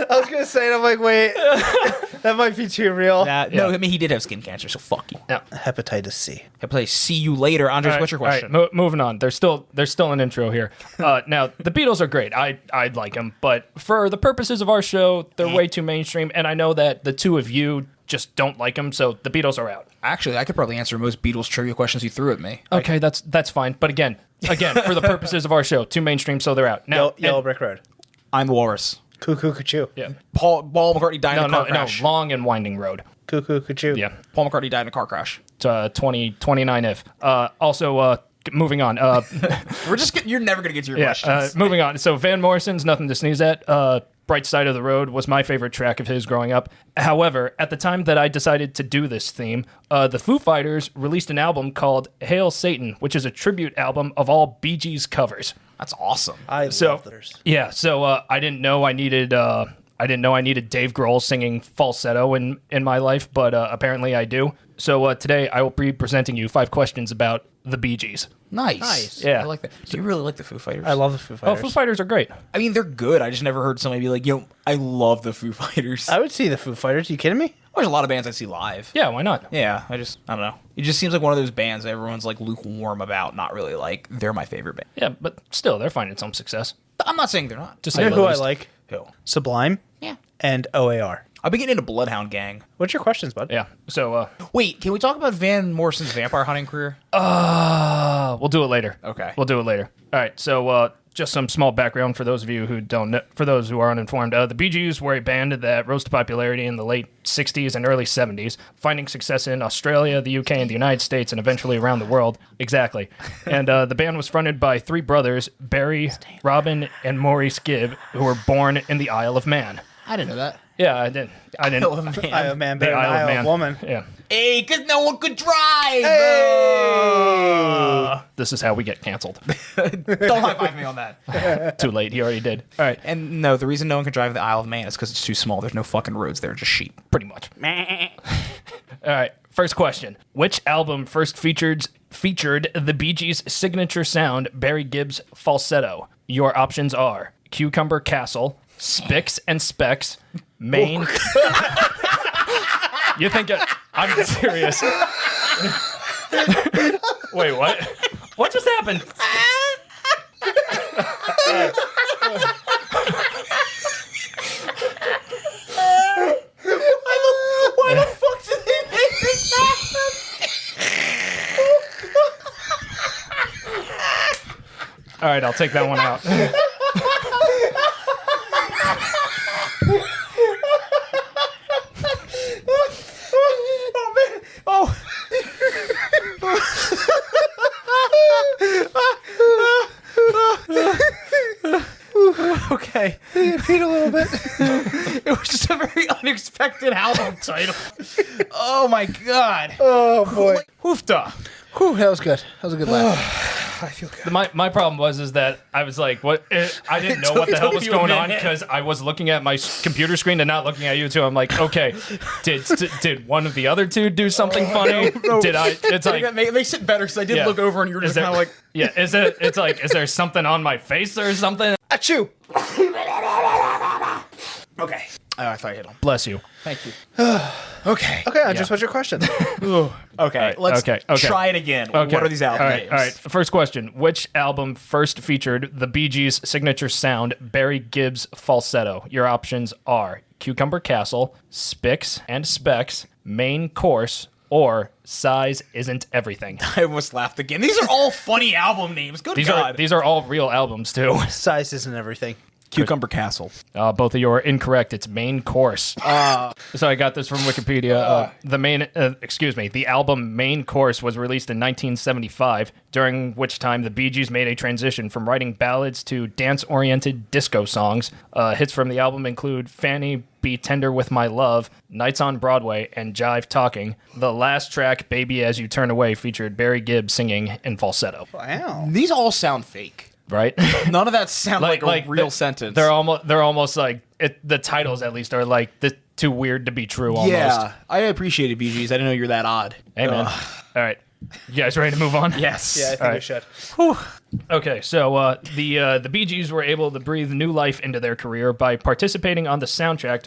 I was going to say it. I'm like, wait, that might be too real. No, I mean he did have skin cancer, so fuck you. Hepatitis C. I play. See you later, Andres. What's your question? All right, moving on. There's still an intro here. Now the Beatles are great. I'd like them, but for the purposes of our show, they're way too mainstream, and I know that the two of you just don't like them, so the Beatles are out. Actually, I could probably answer most Beatles trivia questions you threw at me. Okay, that's fine. But again, for the purposes of our show, too mainstream, so they're out. Now, Yellow Brick Road. I'm the Walrus. Cuckoo Cuckoo. yeah. Paul McCartney died in a car No, crash. long and winding road. Cuckoo Cuckoo. Yeah. Paul McCartney died in a car crash. 29 if. Also, moving on. You're never gonna get to your Yeah, questions. moving on. So Van Morrison's Nothing to Sneeze At. Bright Side of the Road was my favorite track of his growing up. However, at the time that I decided to do this theme, the Foo Fighters released an album called Hail Satan, which is a tribute album of all Bee Gees covers. That's awesome. I love those. Yeah, so I didn't know I needed Dave Grohl singing falsetto in my life, but apparently I do. So today I will be presenting you 5 questions about the Bee Gees. Nice. Yeah. I like that. Do you really like the Foo Fighters? I love the Foo Oh, Fighters. Foo Fighters are great. I mean, they're good. I just never heard somebody be like, I love the Foo Fighters. I would see the Foo Fighters. You kidding me? There's a lot of bands I see live. Yeah, why not? Yeah, I don't know. It just seems like one of those bands that everyone's like lukewarm about, not really like they're my favorite band. Yeah, but still, they're finding some success. I'm not saying they're not. Just You say know the who I least. like? Who? Sublime Yeah. and OAR. I've been getting into Bloodhound Gang. What's your questions, bud? Yeah. So Wait, can we talk about Van Morrison's vampire hunting career? we'll do it later. Okay. We'll do it later. All right. So just some small background for those of you who don't know, for those who are uninformed. The Bee Gees were a band that rose to popularity in the late 60s and early 70s, finding success in Australia, the UK, and the United States, and eventually around the world. Exactly. And the band was fronted by 3 brothers, Barry, Robin, and Maurice Gibb, who were born in the Isle of Man. I didn't know that. Yeah, I didn't. Isle of Man. Isle of Man The better than Isle of Isle Man. of Woman. Yeah. Hey, because no one could drive. This is how we get canceled. Don't high five me on that. Too late. He already did. All right. And no, the reason no one can drive the Isle of Man is because it's too small. There's no fucking roads there, just sheep. Pretty much. All right. First question. Which album first featured the Bee Gees' signature sound, Barry Gibb's falsetto? Your options are Cucumber Castle, Spicks and Specks, Maine. You think I'm serious? Wait, what? What just happened? Why the fuck did they make this happen? All right, I'll take that one out. Oh, man. Oh. Okay. Repeat a little bit. It was just a very unexpected album title. Oh, my God. Oh, boy. Hoofda. Whew, that was good. That was a good laugh. I feel good. My problem was that I was like, what? I didn't know what the hell was you a going on minute. because I was looking at my computer screen and not looking at you two. I'm like, okay, did one of the other two do something funny? no. Did I? It's like, It makes it better because I did Yeah. look over and you were is just there, kind of like, yeah, is it? It's like, is there something on my face or something? Achoo. okay. Oh, I thought I hit him. Bless you. Thank you. Okay, Andres, what's your question? Okay, let's okay. try it again. Okay. What are these album all right, names? All right. First question. Which album first featured the Bee Gees' signature sound, Barry Gibb's falsetto? Your options are Cucumber Castle, Spicks and Specks, Main Course, or Size Isn't Everything. I almost laughed again. These are all funny albb names. Good God. These are all real albums, too. Size isn't everything. Cucumber Castle. Both of you are incorrect. It's Main Course. So I got this from Wikipedia. The album Main Course was released in 1975, during which time the Bee Gees made a transition from writing ballads to dance-oriented disco songs. Hits from the album include Fanny, Be Tender With My Love, Nights on Broadway, and Jive Talking. The last track, Baby As You Turn Away, featured Barry Gibb singing in falsetto. Wow. These all sound fake. Right? None of that sound like a real sentence. They're almost like the titles at least are like too weird to be true. Almost. Yeah, I appreciated Bee Gees. I didn't know you're that odd. Hey man. All right, you guys ready to move on? Yes. Yeah, I think All we right. should. Okay, so the Bee Gees were able to breathe new life into their career by participating on the soundtrack,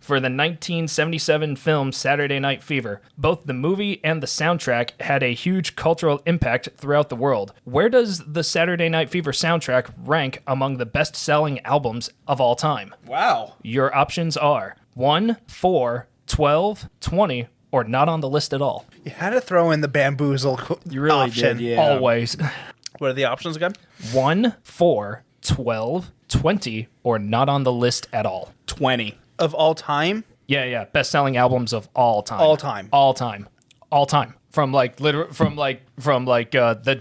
for the 1977 film Saturday Night Fever. Both the movie and the soundtrack had a huge cultural impact throughout the world. Where does the Saturday Night Fever soundtrack rank among the best-selling albums of all time? Wow. Your options are 1, 4, 12, 20, or not on the list at all. You had to throw in the bamboozle You really option. did, yeah. Always. What are the options again? 1, 4, 12, 20, or not on the list at all. 20. Of all time? Yeah. Best-selling albums of all time. All time. All time. From the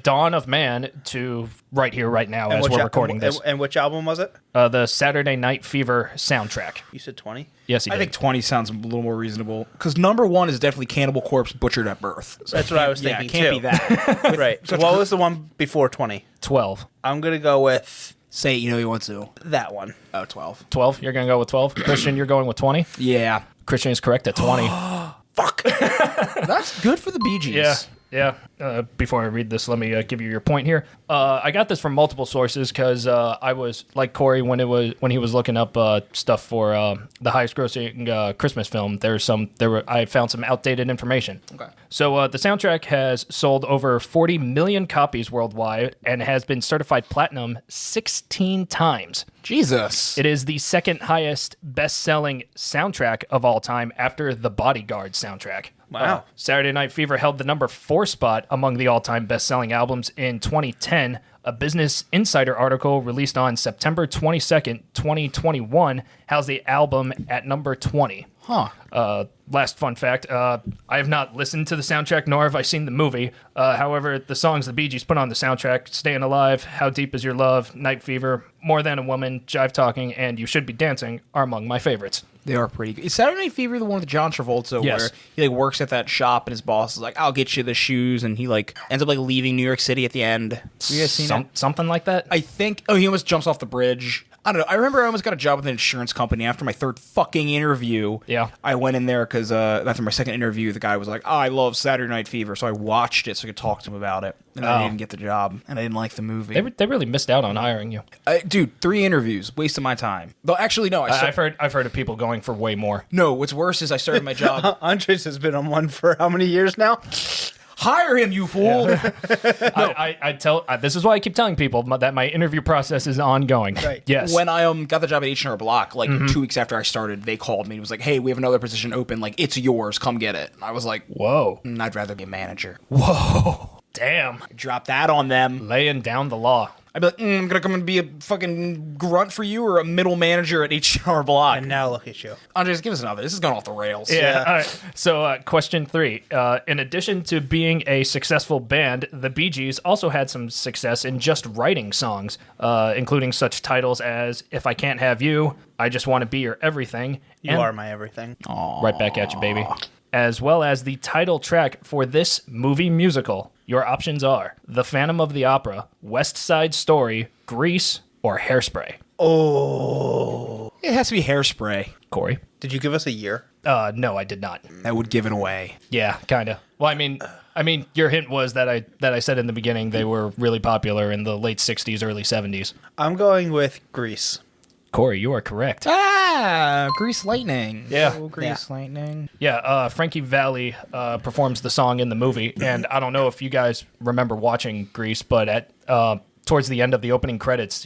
dawn of man to right here, right now, as we're recording this. And which album was it? The Saturday Night Fever soundtrack. You said 20? Yes, he did. I think 20 sounds a little more reasonable. Because number one is definitely Cannibal Corpse Butchered at Birth. So That's what I was thinking, it can't too. be that. Right. So what was the one before 20? 12. I'm going to go with Say it, you know you want to. that one. Oh, 12. 12? You're going to go with 12? Christian, you're going with 20? Yeah. Christian is correct at 20. Fuck. That's good for the Bee Gees. Yeah. Before I read this, let me give you your point here. I got this from multiple sources because I was like Corey when he was looking up stuff for the highest grossing Christmas film. I found some outdated information. Okay. So the soundtrack has sold over 40 million copies worldwide and has been certified platinum 16 times. Jesus. It is the second highest best-selling soundtrack of all time after the Bodyguard soundtrack. Wow. Saturday Night Fever held the number 4 spot among the all-time best-selling albums in 2010. A Business Insider article released on September 22nd, 2021, has the album at number 20. Last fun fact, I have not listened to the soundtrack, nor have I seen the movie. However, the songs the Bee Gees put on the soundtrack, Stayin' Alive, How Deep Is Your Love, Night Fever, More Than a Woman, Jive Talking, and You Should Be Dancing are among my favorites. They are pretty good. Is Saturday Night Fever the one with John Travolta Yes. where he like works at that shop and his boss is like, I'll get you the shoes, and he like ends up like leaving New York City at the end? You guys seen it? Something like that? I think, he almost jumps off the bridge. I don't know. I remember I almost got a job with an insurance company after my third fucking interview. Yeah. I went in there because after my second interview, the guy was like, I love Saturday Night Fever. So I watched it so I could talk to him about it. And I didn't get the job. And I didn't like the movie. They really missed out on hiring you. Dude, 3 interviews. Wasting my time. Though, actually, no. I've heard of people going for way more. No, what's worse is I started my job. Andres has been on one for how many years now? Hire him, you fool. This is why I keep telling people that my interview process is ongoing. Right. Yes. When I got the job at H&R Block, like 2 weeks after I started, they called me and was like, hey, we have another position open. Like, it's yours. Come get it. And I was like, Whoa. I'd rather be a manager. Whoa. Damn. Drop that on them. Laying down the law. I'd be like, I'm going to come and be a fucking grunt for you or a middle manager at H&R Block. And now look at you. Andres, give us another. This is going off the rails. Yeah. All right. So, question 3. In addition to being a successful band, the Bee Gees also had some success in just writing songs, including such titles as If I Can't Have You, I Just Want to Be Your Everything. You are my everything. Right back at you, baby. As well as the title track for this movie musical. Your options are The Phantom of the Opera, West Side Story, Grease, or Hairspray. Oh. It has to be Hairspray. Corey? Did you give us a year? No, I did not. That would give it away. Yeah, kind of. Well, I mean, your hint was that I said in the beginning they were really popular in the late 60s, early 70s. I'm going with Grease. Corey, you are correct. Grease Lightning. Yeah. Oh, Grease Lightning. Yeah, Frankie Valli performs the song in the movie, and I don't know if you guys remember watching Grease, but at towards the end of the opening credits,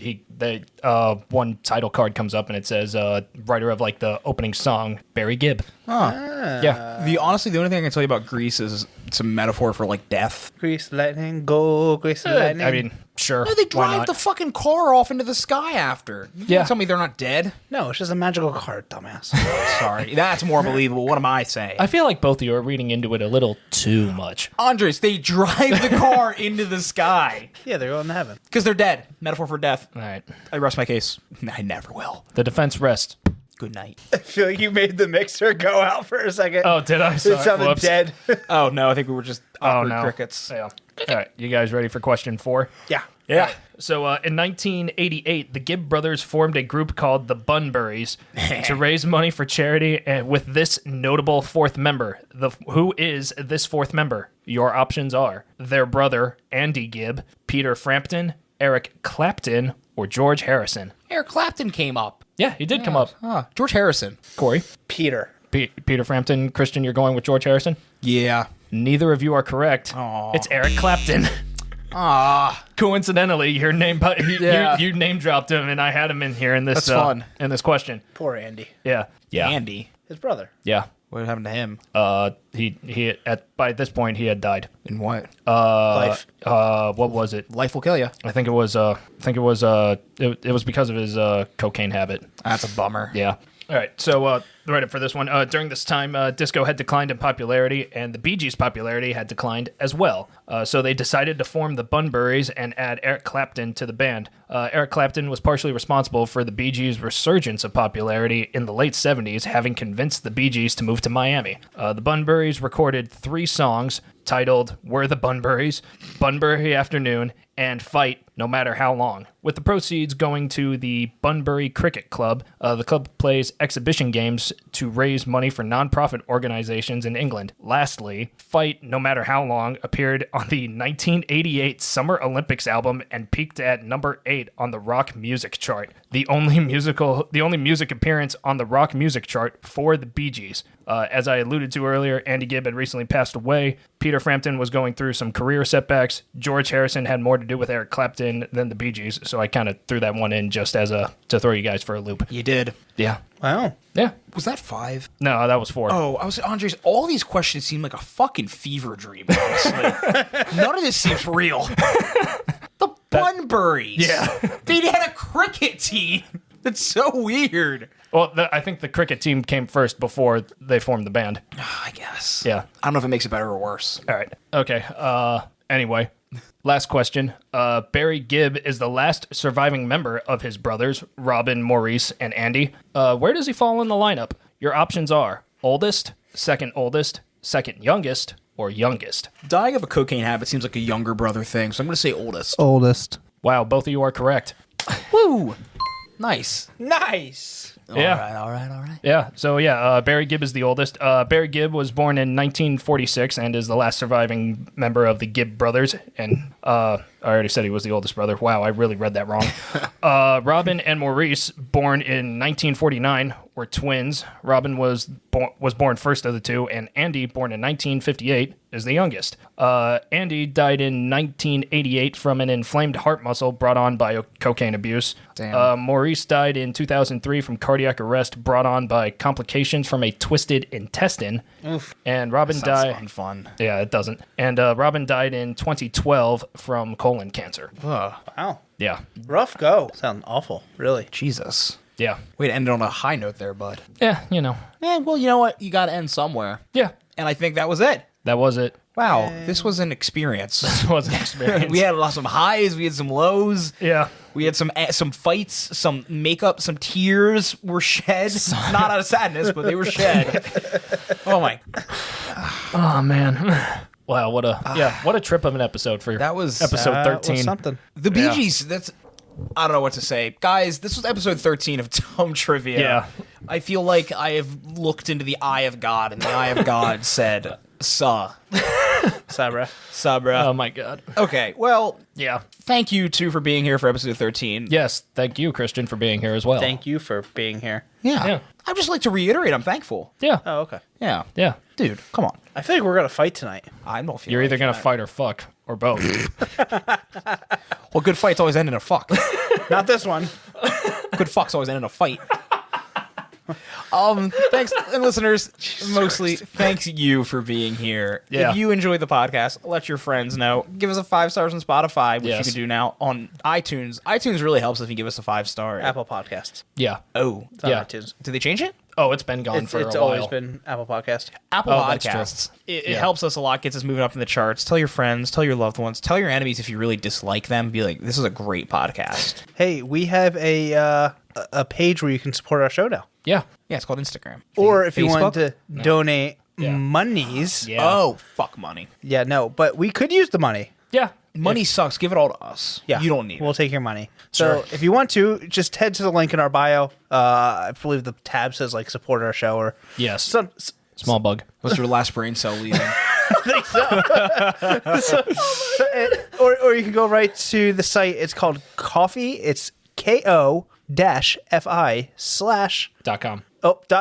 one title card comes up and it says writer of like the opening song, Barry Gibb. Yeah. The only thing I can tell you about Grease is it's a metaphor for like death. Grease lightning, go Grease lightning. I mean, sure. No, they why drive not? the fucking car off into the sky after. You Yeah. can't tell me they're not dead. No, it's just a magical card, dumbass. Sorry, that's more believable. What am I saying? I feel like both of you are reading into it a little too much. Andres, they drive the car into the sky Yeah, they're going to heaven. because they're dead. Metaphor for death. All right. I rest my case. I never will. The defense rests. Good night. I feel like you made the mixer go out for a second. Oh, did I? It Sorry. sounded Whoops. dead. Oh no, I think we were just awkward no. crickets. Yeah. All right. You guys ready for question 4? Yeah. Yeah. So in 1988, the Gibb brothers formed a group called the Bunburys to raise money for charity, and with this notable fourth member. Who is this fourth member? Your options are their brother, Andy Gibb, Peter Frampton, Eric Clapton, or George Harrison. Eric Clapton came up. Yeah, he did come up. George Harrison. Corey? Peter. Peter Frampton. Christian, you're going with George Harrison? Yeah. Neither of you are correct. Aw. It's Eric Clapton. Coincidentally, your name you name dropped him, and I had him in here in this. That's fun. In this question. Poor Andy. Yeah. Andy. His brother. Yeah. What happened to him? He by this point he had died. In what? Life. What was it? Life will kill you. I think it was it was because of his cocaine habit. That's a bummer. Yeah. All right. So the write-up for this one. During this time, disco had declined in popularity, and the Bee Gees' popularity had declined as well. So they decided to form the Bunburys and add Eric Clapton to the band. Eric Clapton was partially responsible for the Bee Gees' resurgence of popularity in the late 70s, having convinced the Bee Gees to move to Miami. The Bunburys recorded 3 songs titled We're the Bunburys, Bunbury Afternoon, and Fight No Matter How Long, with the proceeds going to the Bunbury Cricket Club. The club plays exhibition games to raise money for non-profit organizations in England. Lastly, Fight No Matter How Long appeared on the 1988 Summer Olympics album and peaked at number 8 on the rock music chart, the only music appearance on the rock music chart for the Bee Gees. As I alluded to earlier, Andy Gibb had recently passed away. Peter Frampton was going through some career setbacks. George Harrison had more to do with Eric Clapton than the Bee Gees, so I kind of threw that one in just as to throw you guys for a loop. You did. Yeah. Wow. Yeah. Was that 5? No, that was 4. Oh, Andres, all these questions seem like a fucking fever dream, honestly. None of this seems real. The Bunburys. Yeah. They had a cricket team. That's so weird. Well, I think the cricket team came first before they formed the band. I guess. Yeah. I don't know if it makes it better or worse. All right. Okay. Anyway, last question. Barry Gibb is the last surviving member of his brothers, Robin, Maurice, and Andy. Where does he fall in the lineup? Your options are oldest, second youngest, or youngest. Dying of a cocaine habit seems like a younger brother thing, so I'm going to say oldest. Oldest. Wow, both of you are correct. Woo! Nice. Nice. Yeah. All right. Yeah, so yeah, Barry Gibb is the oldest. Barry Gibb was born in 1946 and is the last surviving member of the Gibb brothers. And I already said he was the oldest brother. Wow, I really read that wrong. Robin and Maurice, born in 1949, were twins. Robin was born first of the two, and Andy, born in 1958, is the youngest. Andy died in 1988 from an inflamed heart muscle brought on by cocaine abuse. Damn. Maurice died in 2003 from cardiac arrest brought on by complications from a twisted intestine. Oof. And Robin Sounds died. unfun. Yeah, it doesn't. And Robin died in 2012 from colon cancer. Ugh. Wow. Yeah. Rough go. Sound awful. Really. Jesus. Yeah. Way to end it on a high note there, bud. Yeah, you know. Well, you know what? You got to end somewhere. Yeah. And I think that was it. That was it. Wow, this was an experience. It was an experience. We had some highs, we had some lows. Yeah. We had some fights, some makeup, some tears were shed. Not out of sadness, but they were shed. Oh my! Oh man. Wow, what a trip of an episode for That was episode 13. Was something. The Bee Gees. That's I don't know what to say, guys. This was episode 13 of Dumb Trivia. Yeah. I feel like I have looked into the eye of God, and the eye of God said, "Sa, Sabra. Sabra." Oh my god. Okay, well, Yeah. thank you two for being here for episode 13. Yes, thank you, Christian, for being here as well. Thank you for being here. Yeah. I'd just like to reiterate, I'm thankful. Yeah. Oh, okay. Yeah. Yeah. Dude, come on. I feel like we're gonna fight tonight. I don't feel You're like either going to that. fight or fuck, or both. Well, good fights always end in a fuck. Not this one. Good fucks always end in a fight. Thanks, and listeners, mostly thanks you for being here. Yeah. If you enjoyed the podcast, let your friends know. Give us a 5 stars on Spotify, which Yes. you can do now on iTunes. iTunes really helps if you give us a 5-star. Apple Podcasts. Yeah. Oh, It's on Yeah. iTunes. did they change it? Oh, it's been gone It's for a always while. been Apple Podcast. Apple Oh, that's Podcasts. true. It Yeah. helps us a lot, gets us moving up in the charts. Tell your friends, tell your loved ones, tell your enemies if you really dislike them. Be like, this is a great podcast. Hey, we have a page where you can support our show now. Yeah. Yeah, it's called Instagram. Or if you want Facebook? to donate Yeah. monies. Yeah. Oh, fuck money. Yeah, no, but we could use the money. Yeah. Money sucks. Give it all to us. Yeah. You don't need We'll it. take your money. So if you want to, just head to the link in our bio. I believe the tab says like support our show or Yes. some. Small bug. What's your last brain cell leaving? Or you can go right to the site. It's called Coffee. It's ko-fi/. .com.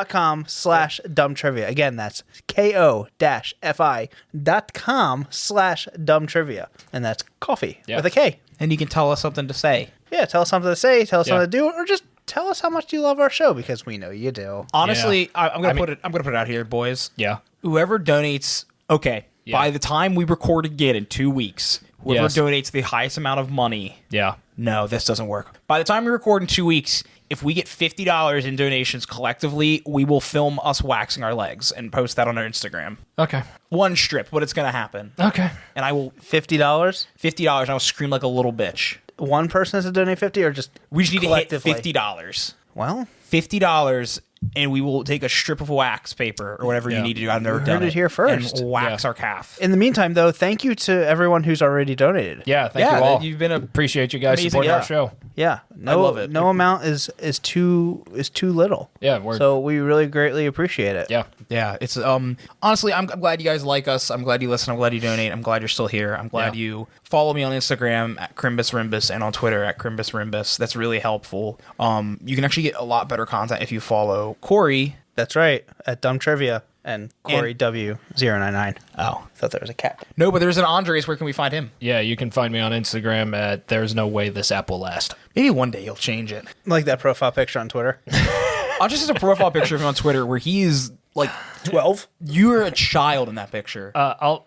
.com/dumb trivia. Again, that's ko-fi.com/dumb trivia. And that's coffee Yeah. with a K. And you can tell us something to say. Yeah, tell us something to say, tell us Yeah. something to do, or just tell us how much you love our show because we know you do. Honestly, I'm gonna I mean- put it. I'm gonna put it out here, boys. Yeah. Whoever donates, okay. Yeah. By the time we record again in 2 weeks, whoever Yes. donates the highest amount of money. Yeah. No, this doesn't work. By the time we record in 2 weeks, if we get $50 in donations collectively, we will film us waxing our legs and post that on our Instagram. Okay. One strip, but it's gonna happen. Okay. And I will $50. $50. And I will scream like a little bitch. One person has to donate 50 or just We just need to hit collectively? $50. Well, $50, and we will take a strip of wax paper or whatever you Yeah. need to do. I've never You done heard it here first. And wax Yeah. our calf. in the meantime, though, thank you to everyone who's already donated. Yeah. Thank you all. You've been a Appreciate you guys Amazing, supporting yeah. our show. Yeah, no, love it. no amount is too little. Yeah. We're, So we really greatly appreciate it. yeah. Yeah, it's honestly, I'm glad you guys like us. I'm glad you listen. I'm glad you donate. I'm glad you're still here. I'm glad Yeah. you follow me on Instagram at CrimbusRimbus and on Twitter at CrimbusRimbus. That's really helpful. You can actually get a lot better content if you follow Corey. That's right. At Dumb Trivia and Corey W099. Oh Thought there was a cat. no, but there's an Andres. Where can we find him? Yeah. You can find me on Instagram at There's No Way This App Will Last. Maybe one day he'll change it. Like that profile picture on Twitter. I'll just have a profile picture of him on Twitter where he is like 12. you're a child in that picture. I'll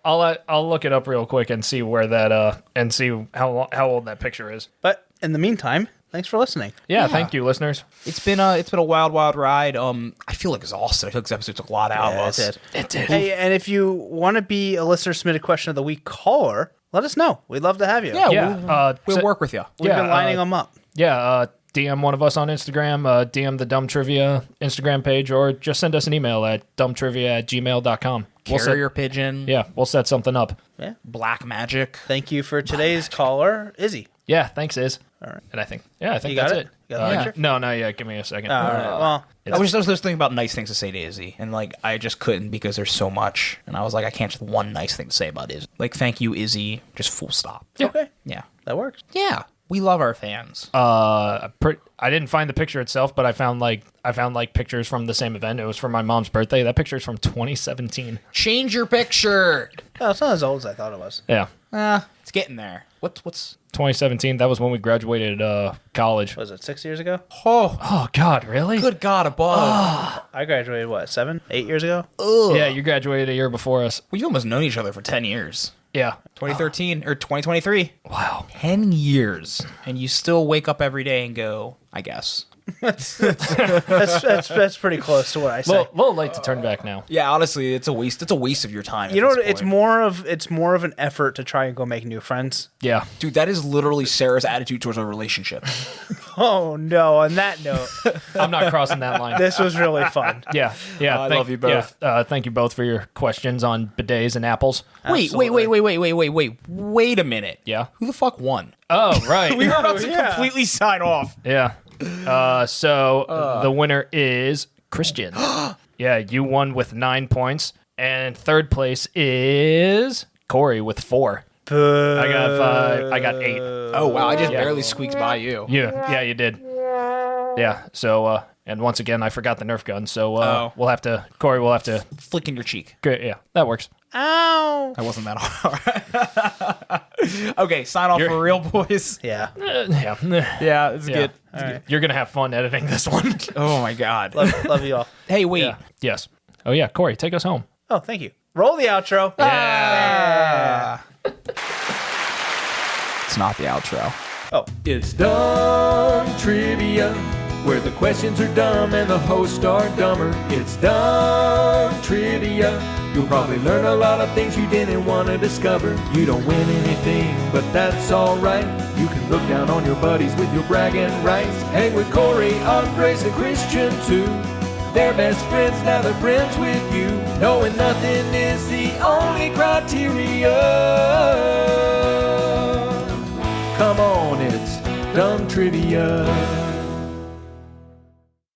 look it up real quick and see where that and see how old that picture is. But in the meantime, Thanks for listening. Yeah, thank you, listeners. It's been a wild ride. I feel exhausted. I feel like this episode took a lot out of us. It did. Hey, and if you want to be a listener submitted question of the week caller, let us know. We'd love to have you. Yeah, we'll work with you. We've been lining them up. Yeah, DM one of us on Instagram, DM the Dumb Trivia Instagram page, or just send us an email at dumbtrivia@gmail.com. Carrier pigeon. Yeah, we'll set something up. Yeah. Black magic. Thank you for today's caller, Izzy. Yeah, thanks, Iz. All right. And I think that's You got it. You got the picture? No, not yet. Give me a second. All right. Well, I was just thinking about nice things to say to Izzy, and like I just couldn't because there's so much, and I was like, I can't just one nice thing to say about Izzy. Like, thank you, Izzy. Just full stop. okay. Yeah, That works. yeah. We love our fans. I didn't find the picture itself, but I found pictures from the same event. It was for my mom's birthday. That picture is from 2017. Change your picture. Oh, it's not as old as I thought it was. Yeah, It's getting there. What's 2017. That was when we graduated college. Was it 6 years ago? Oh God, really? good God above? I graduated, what, 7, 8 years ago? Yeah, you graduated a year before us. We've almost known each other for 10 years. Yeah. 2013 or 2023. Wow. 10 years. And you still wake up every day and go, I guess. That's pretty close to what I say. Well, a little late to turn back now. Yeah, honestly, it's a waste. It's a waste of your time. You know what? It's more of an effort to try and go make new friends. Yeah. Dude, that is literally Sarah's attitude towards a relationship. Oh no! On that note, I'm not crossing that line. this was really fun. Yeah. I love you both. Yeah, thank you both for your questions on bidets and apples. Wait a minute. Yeah. Who the fuck won? Oh, right. We were about to completely sign off. Yeah. So the winner is Christian. Yeah, you won with 9 points. And third place is Corey with 4. I got 5. I got 8. Oh, wow. I just barely squeaked by you. Yeah, you did. Yeah. So and once again, I forgot the Nerf gun. So Corey will have to. Flicking your cheek. Great. Yeah, that works. Ow! I wasn't that hard. Okay, sign off for real, boys. Yeah. Yeah. Yeah, it's Yeah. good. Right. You're gonna have fun editing this one. Oh, my God. Love you all. Hey, wait. Yeah. Yes. Oh yeah, Corey, take us home. Oh, thank you. Roll the outro. Yeah. It's not the outro. Oh. It's Dumb Trivia, where the questions are dumb and the hosts are dumber. It's Dumb Trivia. You'll probably learn a lot of things you didn't want to discover. You don't win anything, but that's alright. You can look down on your buddies with your bragging rights. Hang with Corey, Andres, and Christian too. They're best friends, now they're friends with you. Knowing nothing is the only criteria. Come on, it's Dumb Trivia.